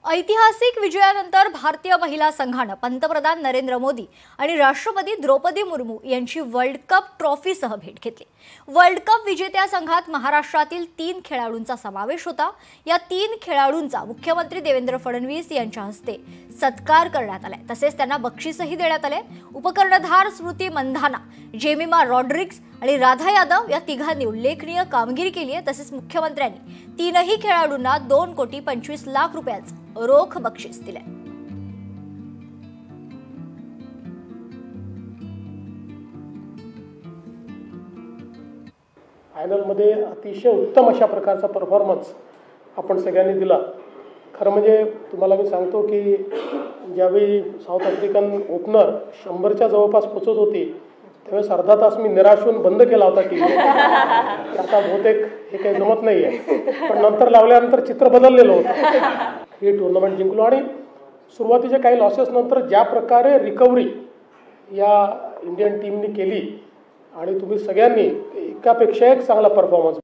ऐतिहासिक विजयानंतर भारतीय महिला संघानं पंतप्रधान नरेंद्र मोदी आणि राष्ट्रपती द्रौपदी मुर्मू यांची वर्ल्ड कप ट्रॉफीसह भेट घेतली। वर्ल्ड कप विजेत्या संघात महाराष्ट्रातील 3 खेळाडूंचा समावेश होता। या 3 खेळाडूंचा मुख्यमंत्री देवेंद्र फडणवीस यांच्या हस्ते सत्कार करण्यात आला। तसेच त्यांना बक्षीसही देण्यात आले। उपकर्णधार स्मृती मंधाना, जेमिमा रॉड्रिग्स आणि राधा यादव या तिघांनी उल्लेखनीय कामगिरी केली आहे। तसेच मुख्यमंत्र्यांनी 3ही खेळाडूंना 2,25,00,000 रुपयांचं रोख बक्षीस दिले। फायनल मध्ये अतिशय उत्तम अशा प्रकारचा परफॉर्मन्स आपण सगळ्यांनी दिला। खरं म्हणजे तुम्हाला मी सांगतो की ज्यावेळी साऊथ आफ्रिकन ओपनर 100च्या जवळपास पोहोचत होती त्यावेळेस अर्धा तास मी निराश होऊन बंद केला होता टीव्ही। आता बहुतेक हे काही जमत नाही आहे, पण नंतर लावल्यानंतर चित्र बदललेलं होतं। ही टुर्नामेंट जिंकलो आणि सुरुवातीच्या काही लॉसेस नंतर ज्या प्रकारे रिकव्हरी या इंडियन टीमनी केली आणि तुम्ही सगळ्यांनी एकापेक्षा एक चांगला परफॉर्मन्स